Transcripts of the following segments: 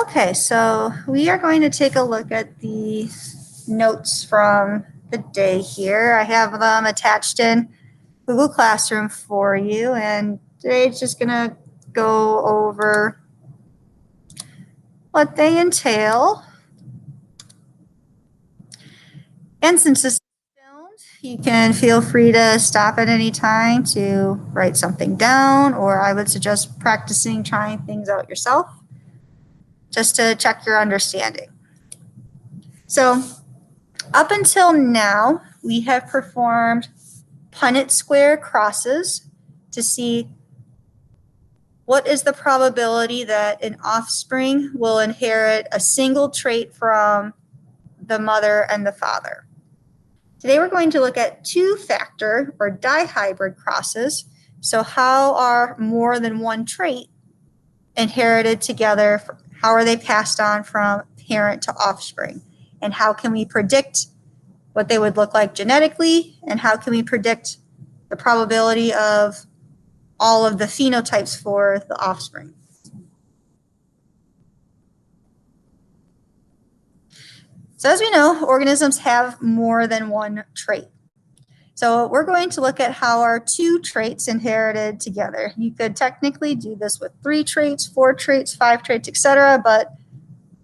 Okay, so we are going to take a look at the notes from the day here. I have them attached in Google Classroom for you, and today's just going to go over what they entail. And since this is filmed, you can feel free to stop at any time to write something down, or I would suggest practicing trying things out yourself just to check your understanding. So up until now, we have performed Punnett square crosses to see what is the probability that an offspring will inherit a single trait from the mother and the father. Today we're going to look at two-factor or dihybrid crosses. So how are more than one trait inherited together? How are they passed on from parent to offspring? And how can we predict what they would look like genetically? And how can we predict the probability of all of the phenotypes for the offspring? So as we know, organisms have more than one trait. So we're going to look at how our two traits inherited together. You could technically do this with 3 traits, 4 traits, 5 traits, etc. But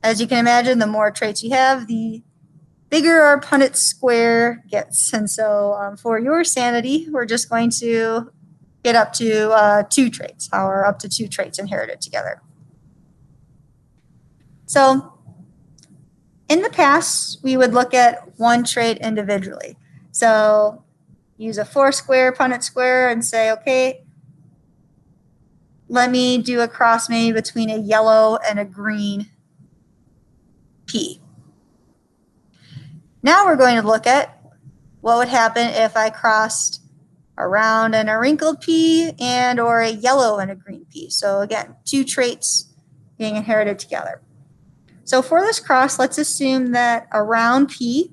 as you can imagine, the more traits you have, the bigger our Punnett square gets. And so for your sanity, we're just going to get up to 2 traits, or up to 2 traits inherited together. So in the past, we would look at one trait individually. So use a 4-square Punnett square and say, okay, let me do a cross maybe between a yellow and a green pea. Now we're going to look at what would happen if I crossed a round and a wrinkled pea and or a yellow and a green pea. So again, 2 traits being inherited together. So for this cross, let's assume that a round pea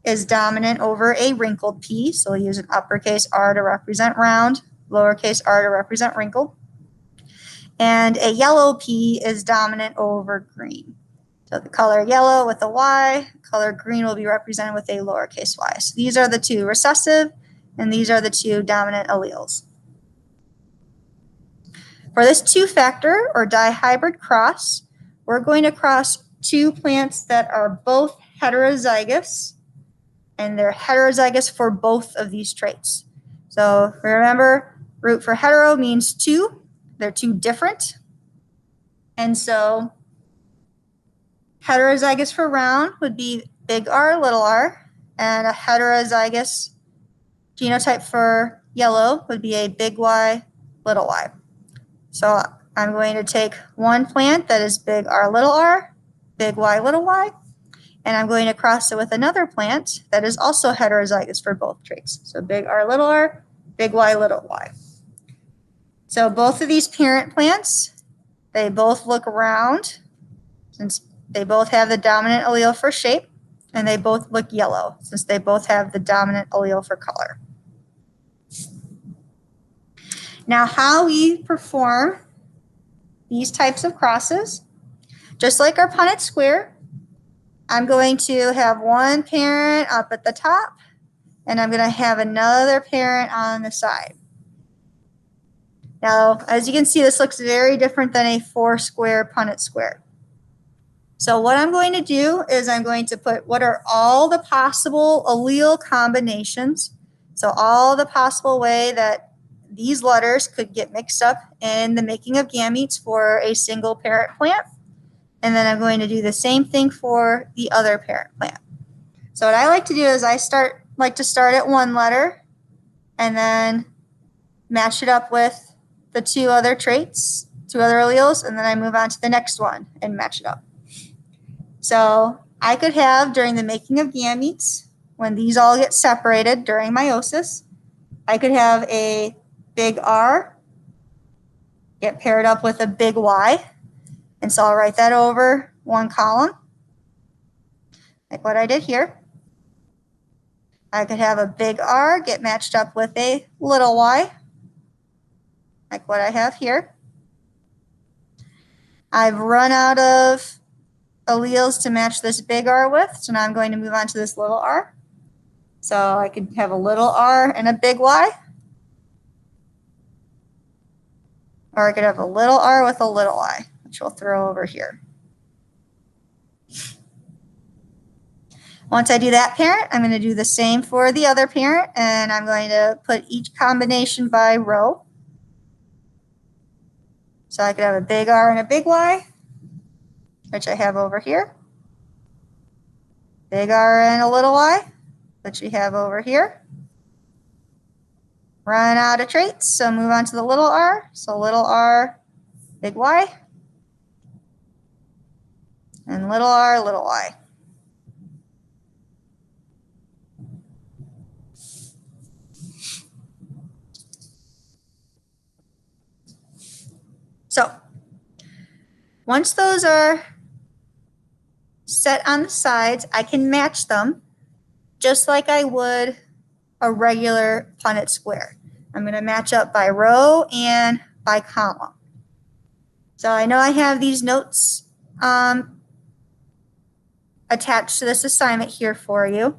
is dominant over a wrinkled pea. So we'll use an uppercase R to represent round, lowercase r to represent wrinkled. And a yellow pea is dominant over green. So the color yellow with a Y, color green will be represented with a lowercase y. So these are the 2 recessive, and these are the 2 dominant alleles. For this 2-factor or dihybrid cross, we're going to cross 2 plants that are both heterozygous, and they're heterozygous for both of these traits. So remember, root for hetero means 2. They're 2 different. And so heterozygous for round would be big R, little r, and a heterozygous genotype for yellow would be a big Y, little y. So I'm going to take one plant that is big R, little r, big Y, little y, and I'm going to cross it with another plant that is also heterozygous for both traits. So big R, big Y, little y. So both of these parent plants, they both look round since they both have the dominant allele for shape, and they both look yellow since they both have the dominant allele for color. Now how we perform these types of crosses, just like our Punnett square, I'm going to have one parent up at the top, and I'm going to have another parent on the side. Now, as you can see, this looks very different than a 4-square Punnett square. So what I'm going to do is I'm going to put what are all the possible allele combinations, so all the possible way that these letters could get mixed up in the making of gametes for a single parent plant. And then I'm going to do the same thing for the other parent plant. So what I like to do is I like to start at one letter and then match it up with the 2 other traits, 2 other alleles, and then I move on to the next one and match it up. So I could have, during the making of gametes, when these all get separated during meiosis, I could have a big R get paired up with a big Y. And so I'll write that over one column, like what I did here. I could have a big R get matched up with a little y, like what I have here. I've run out of alleles to match this big R with, so now I'm going to move on to this little r. So I could have a little r and a big Y. Or I could have a little r with a little y, which we'll throw over here. Once I do that parent, I'm going to do the same for the other parent, and I'm going to put each combination by row. So I could have a big R and a big Y, which I have over here. Big R and a little y, which we have over here. Run out of traits, so move on to the little r. So little r, big Y. And little r, little y. So once those are set on the sides, I can match them just like I would a regular Punnett square. I'm going to match up by row and by column. So I know I have these notes attached to this assignment here for you.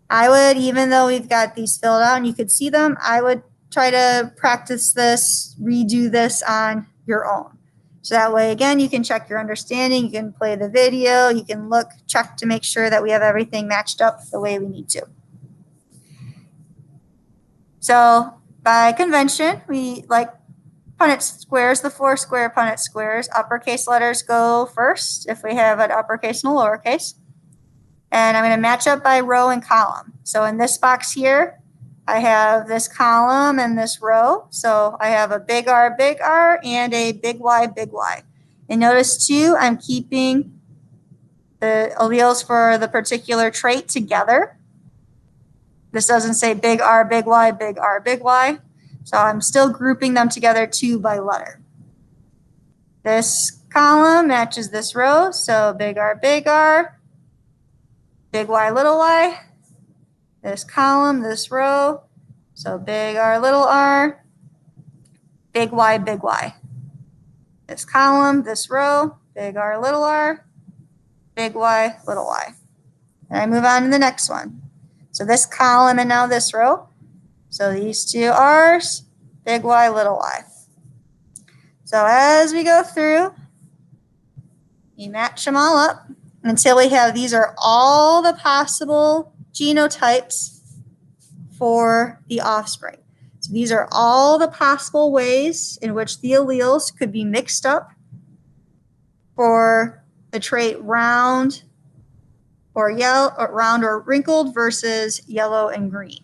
I would, even though we've got these filled out and you could see them, I would try to practice this, redo this on your own. So that way, again, you can check your understanding, you can play the video, you can look, check to make sure that we have everything matched up the way we need to. So by convention, we like Punnett squares, the 4 square Punnett squares. Uppercase letters go first if we have an uppercase and a lowercase. And I'm going to match up by row and column. So in this box here, I have this column and this row. So I have a big R, and a big Y, big Y. And notice too, I'm keeping the alleles for the particular trait together. This doesn't say big R, big Y, big R, big Y. So I'm still grouping them together 2 by letter. This column matches this row. So big R, big Y, little y. This column, this row. So big R, little r. Big Y, big Y. This column, this row. Big R, little r. Big Y, little y. And I move on to the next one. So this column and now this row. So these 2 R's, big Y, little y. So as we go through, you match them all up until we have, these are all the possible genotypes for the offspring. So these are all the possible ways in which the alleles could be mixed up for the trait round or yellow, or round or wrinkled versus yellow and green.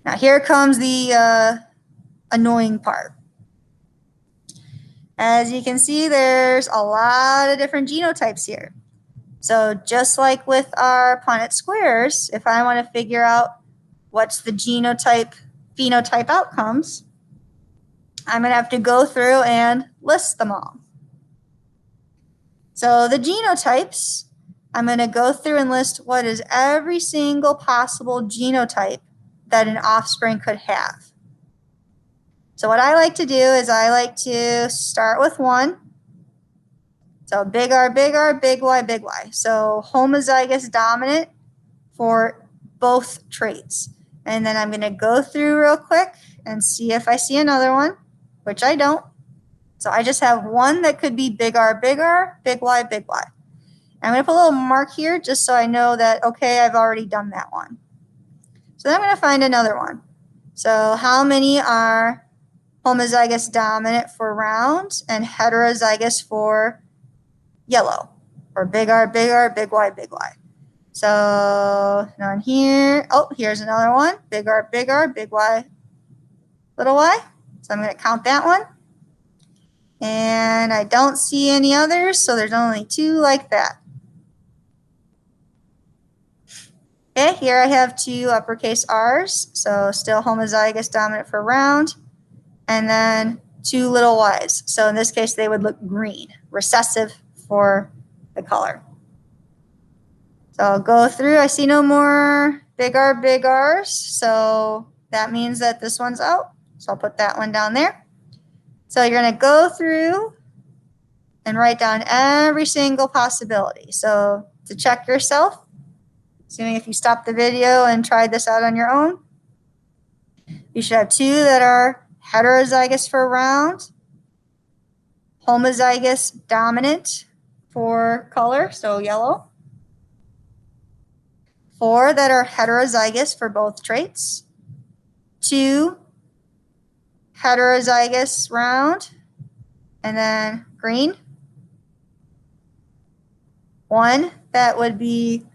Now here comes the annoying part. As you can see, there's a lot of different genotypes here. So just like with our Punnett squares, if I want to figure out what's the genotype, phenotype outcomes, I'm going to have to go through and list them all. So the genotypes, I'm going to go through and list what is every single possible genotype that an offspring could have. So what I like to do is I like to start with 1. So big R, big Y, big Y. So homozygous dominant for both traits. And then I'm going to go through real quick and see if I see another one, which I don't. So I just have 1 that could be big R, big Y, big Y. I'm going to put a little mark here just so I know that, okay, I've already done that one. So then I'm going to find another one. So how many are homozygous dominant for round and heterozygous for yellow, or big R, big Y, big Y. So on here, oh, here's another one, big R, big Y, little y. So I'm going to count that one. And I don't see any others, so there's only 2 like that. Okay, here I have 2 uppercase R's, so still homozygous dominant for round, and then 2 little y's. So in this case, they would look green, recessive for the color. So I'll go through. I see no more big R's, so that means that this one's out. So I'll put that one down there. So you're going to go through and write down every single possibility. So to check yourself, assuming if you stop the video and tried this out on your own, you should have 2 that are heterozygous for round, homozygous dominant for color, so yellow, 4 that are heterozygous for both traits, 2 heterozygous round, and then green, 1 that would be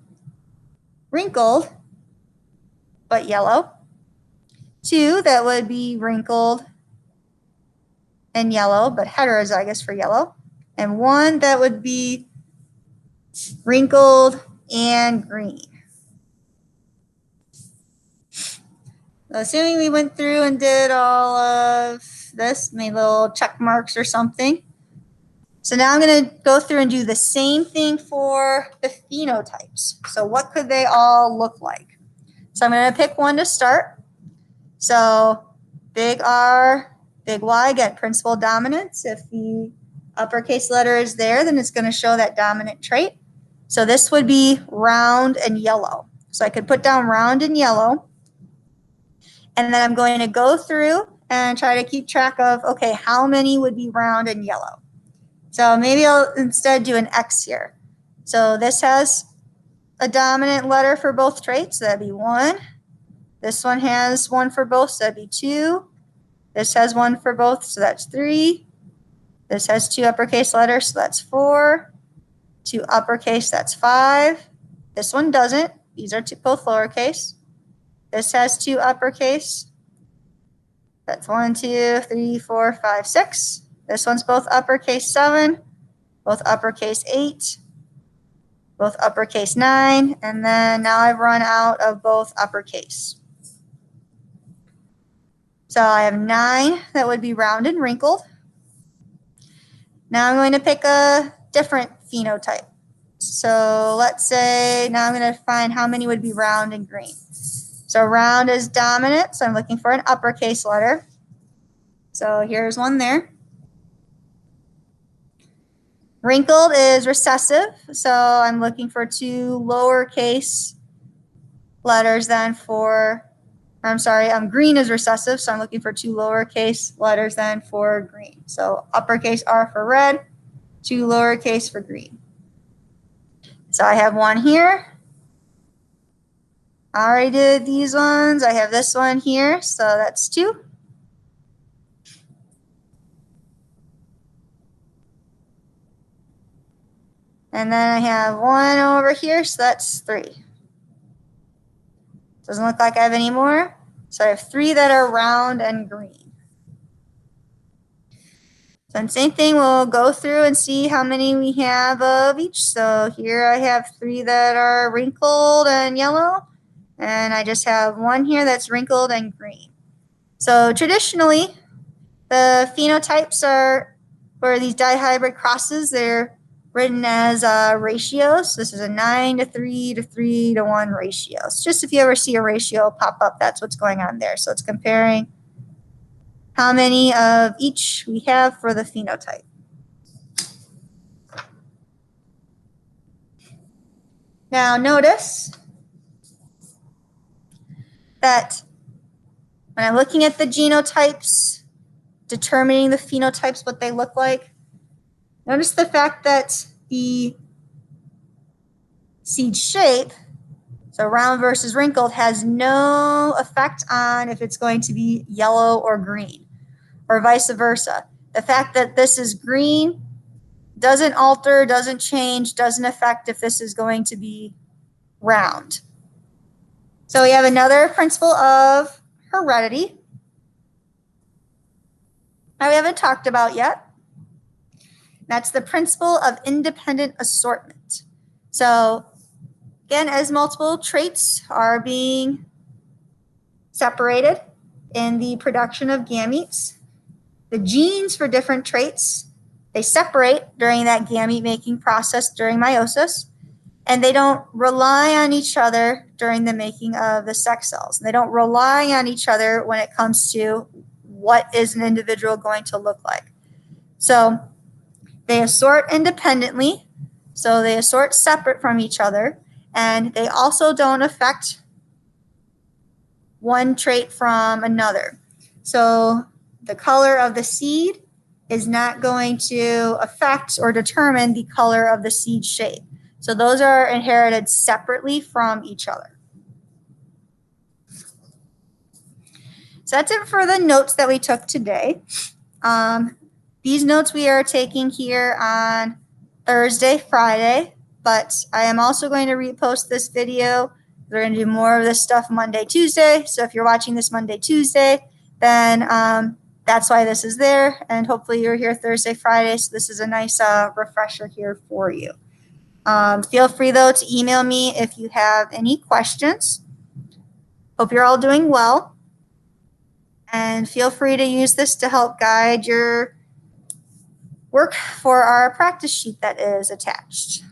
wrinkled but yellow, 2 that would be wrinkled and yellow but heterozygous for yellow, and 1 that would be wrinkled and green. So assuming we went through and did all of this, made little check marks or something. So now I'm going to go through and do the same thing for the phenotypes. So what could they all look like? So I'm going to pick one to start. So big R, big Y, again, principal dominance. If the uppercase letter is there, then it's going to show that dominant trait. So this would be round and yellow. So I could put down round and yellow. And then I'm going to go through and try to keep track of, okay, how many would be round and yellow? So maybe I'll instead do an X here. So this has a dominant letter for both traits, so that'd be 1. This one has 1 for both, so that'd be 2. This has 1 for both, so that's 3. This has 2 uppercase letters, so that's 4. 2 uppercase, that's 5. This one doesn't. These are both lowercase. This has 2 uppercase. That's 1, 2, 3, 4, 5, 6. This one's both uppercase 7, both uppercase 8, both uppercase 9, and then now I've run out of both uppercase. So I have 9 that would be round and wrinkled. Now I'm going to pick a different phenotype. So let's say now I'm going to find how many would be round and green. So round is dominant, so I'm looking for an uppercase letter. So here's one there. Wrinkled is recessive, so I'm looking for 2 lowercase letters then for, green is recessive, so I'm looking for 2 lowercase letters then for green. So uppercase R for red, 2 lowercase for green. So I have 1 here. I already did these ones. I have this one here, so that's 2. And then I have 1 over here, so that's 3. Doesn't look like I have any more. So I have 3 that are round and green. So same thing, we'll go through and see how many we have of each. So here I have 3 that are wrinkled and yellow. And I just have 1 here that's wrinkled and green. So traditionally, the phenotypes are, for these dihybrid crosses, they're written as ratios. This is a 9:3 to 3:1 ratio. So just if you ever see a ratio pop up, that's what's going on there. So it's comparing how many of each we have for the phenotype. Now notice that when I'm looking at the genotypes, determining the phenotypes, what they look like, notice the fact that the seed shape, so round versus wrinkled, has no effect on if it's going to be yellow or green, or vice versa. The fact that this is green doesn't alter, doesn't change, doesn't affect if this is going to be round. So we have another principle of heredity that we haven't talked about yet. That's the principle of independent assortment. So again, as multiple traits are being separated in the production of gametes, the genes for different traits, they separate during that gamete making process during meiosis, and they don't rely on each other during the making of the sex cells. They don't rely on each other when it comes to what is an individual going to look like. So they assort independently, so they assort separate from each other, and they also don't affect one trait from another. So the color of the seed is not going to affect or determine the color of the seed shape. So those are inherited separately from each other. So that's it for the notes that we took today. These notes we are taking here on Thursday, Friday, but I am also going to repost this video. We're going to do more of this stuff Monday, Tuesday. So if you're watching this Monday, Tuesday, then that's why this is there. And hopefully you're here Thursday, Friday. So this is a nice refresher here for you. Feel free, though, to email me if you have any questions. Hope you're all doing well. And feel free to use this to help guide your work for our practice sheet that is attached.